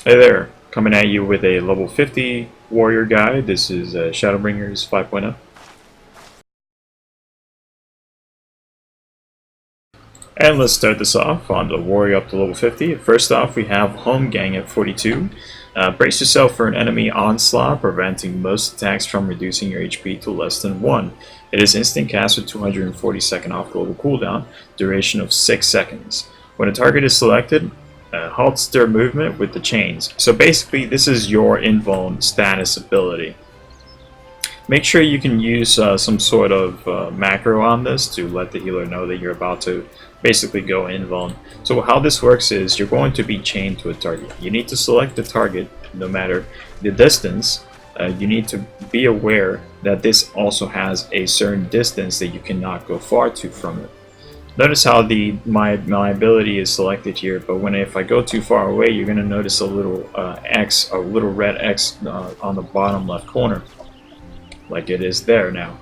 Hey there, coming at you with a level 50 warrior guide. This is Shadowbringers 5.0. And let's start this off on the warrior up to level 50. First off, we have Holmgang at 42. Brace yourself for an enemy onslaught, preventing most attacks from reducing your HP to less than 1. It is instant cast with 240 second off global cooldown, duration of 6 seconds. When a target is selected, halts their movement with the chains. So basically, this is your Invuln status ability. Make sure you can use some sort of macro on this to let the healer know that you're about to basically go Invuln. So how this works is you're going to be chained to a target. You need to select the target no matter the distance. You need to be aware that this also has a certain distance that you cannot go far to from it. Notice how my ability is selected here, but if I go too far away, you're going to notice a little X, a little red X on the bottom left corner, like it is there now.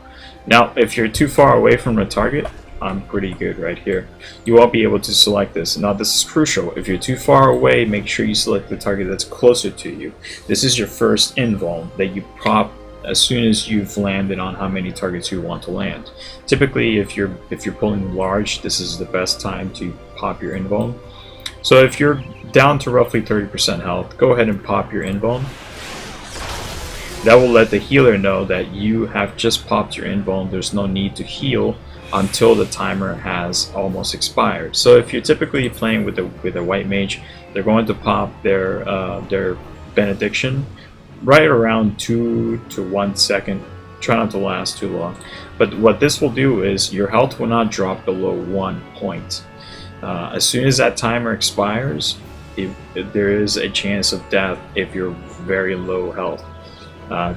Now, if you're too far away from the target, I'm pretty good right here. You won't be able to select this. Now, this is crucial. If you're too far away, make sure you select the target that's closer to you. This is your first invuln that you prop as soon as you've landed on how many targets you want to land. Typically, if you're pulling large, this is the best time to pop your invuln. So if you're down to roughly 30% health, go ahead and pop your invuln. That will let the healer know that you have just popped your invuln. There's no need to heal until the timer has almost expired. So if you're typically playing with a white mage, they're going to pop their benediction right around 2 to 1 second. Try not to last too long. But what this will do is your health will not drop below 1 point. As soon as that timer expires, if there is a chance of death if you're very low health.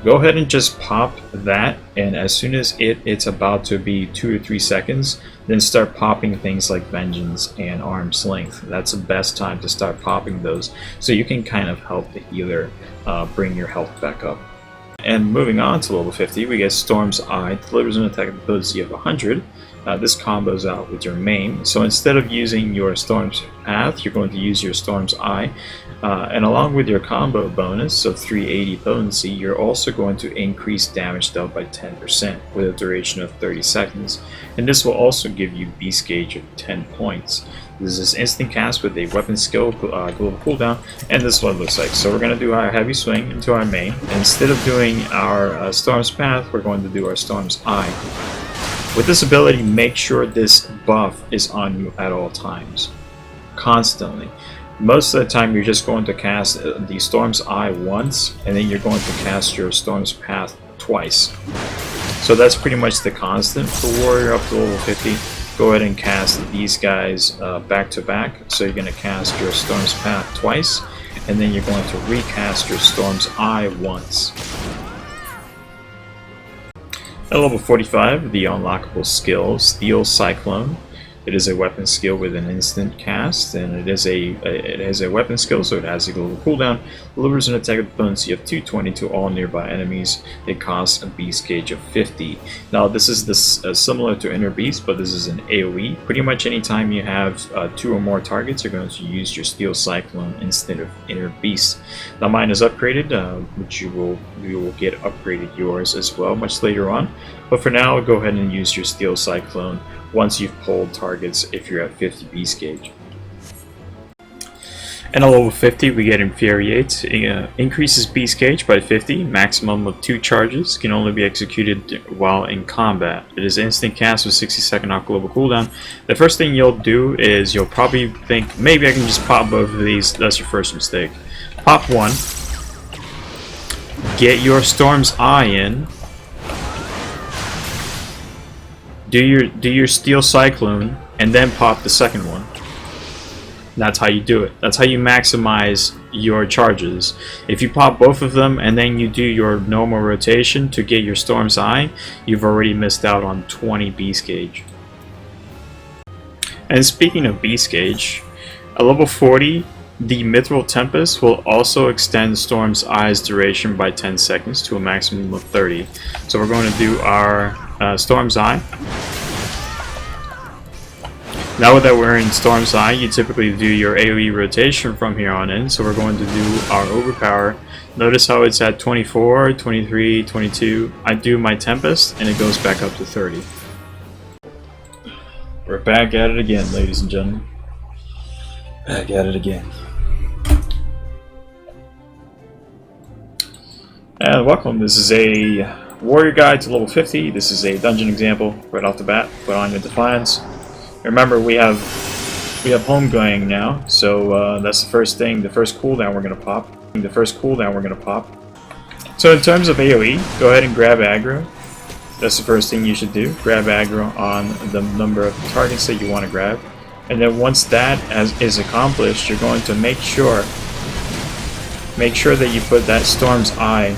Go ahead and just pop that, and as soon as it's about to be 2 to 3 seconds, then start popping things like Vengeance and Arm's Length. That's the best time to start popping those, so you can kind of help the healer bring your health back up. And moving on to level 50, we get Storm's Eye, delivers an attack ability of 100. This combos out with your main. So instead of using your Storm's Path, you're going to use your Storm's Eye. And along with your combo bonus of 380 potency, you're also going to increase damage dealt by 10% with a duration of 30 seconds. And this will also give you beast gauge of 10 points. This is instant cast with a weapon skill global cooldown, and this is what it looks like. So we're going to do our heavy swing into our main. Instead of doing our Storm's Path, we're going to do our Storm's Eye. With this ability, make sure this buff is on you at all times, constantly. Most of the time, you're just going to cast the Storm's Eye once, and then you're going to cast your Storm's Path twice. So that's pretty much the constant for Warrior up to level 50. Go ahead and cast these guys back to back. So you're going to cast your Storm's Path twice, and then you're going to recast your Storm's Eye once. At level 45, the unlockable skill, Steel Cyclone. It is a weapon skill with an instant cast, and it has a weapon skill, so it has a global cooldown. Delivers an attack with potency of 220 to all nearby enemies. It costs a beast gauge of 50. Now this is similar to Inner Beast, but this is an AoE. Pretty much anytime you have 2 or more targets, you're going to use your Steel Cyclone instead of Inner Beast. Now mine is upgraded, which you will get upgraded yours as well much later on. But for now, go ahead and use your Steel Cyclone once you've pulled targets if you're at 50 beast gauge. And at level 50, we get Infuriate. Increases beast gauge by 50, maximum of 2 charges, can only be executed while in combat. It is instant cast with 60 second off global cooldown. The first thing you'll do is you'll probably think, maybe I can just pop both of these. That's your first mistake. Pop one, get your Storm's Eye in, do your Steel Cyclone, and then pop the second one. That's how you do it. That's how you maximize your charges. If you pop both of them and then you do your normal rotation to get your Storm's Eye, you've already missed out on 20 beast gauge. And speaking of beast gauge, at level 40, the Mythril Tempest will also extend Storm's Eye's duration by 10 seconds to a maximum of 30. So we're going to do our Storm's Eye. Now that we're in Storm's Eye, you typically do your AoE rotation from here on in, so we're going to do our Overpower. Notice how it's at 24, 23, 22. I do my Tempest, and it goes back up to 30. We're back at it again, ladies and gentlemen. Back at it again. And welcome, this is a Warrior Guide to level 50. This is a dungeon example right off the bat. Put on your Defiance. Remember, we have Holmgang now, so that's the first thing, the first cooldown we're gonna pop. So in terms of AoE, go ahead and grab aggro. That's the first thing you should do. Grab aggro on the number of targets that you want to grab, and then once that is accomplished, you're going to make sure that you put that Storm's Eye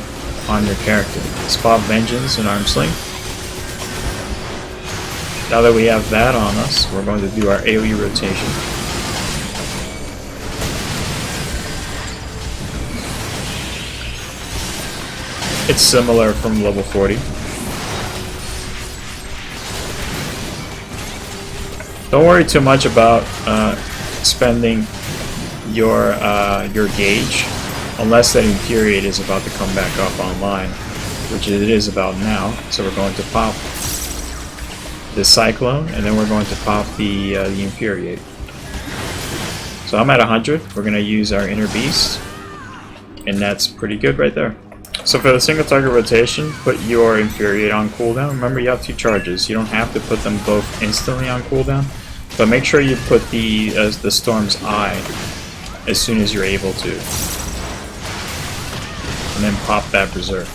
on your character. Spot Vengeance and Arm Sling. Now that we have that on us, we're going to do our AoE rotation. It's similar from level 40. Don't worry too much about spending your gauge, unless that Infuriate is about to come back up online, which it is about now. So we're going to pop the Cyclone, and then we're going to pop the Infuriate. So I'm at 100. We're going to use our Inner Beast, and that's pretty good right there. So for the single target rotation, put your Infuriate on cooldown. Remember, you have 2 charges. You don't have to put them both instantly on cooldown, but make sure you put the Storm's Eye as soon as you're able to, and then pop that Berserk.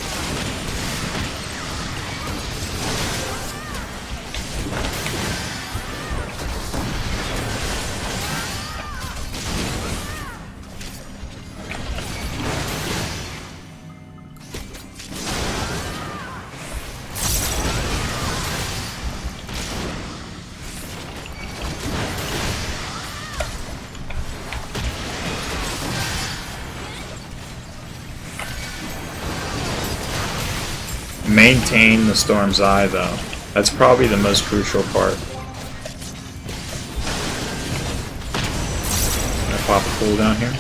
Maintain the Storm's Eye though. That's probably the most crucial part. I'm gonna pop a cooldown here.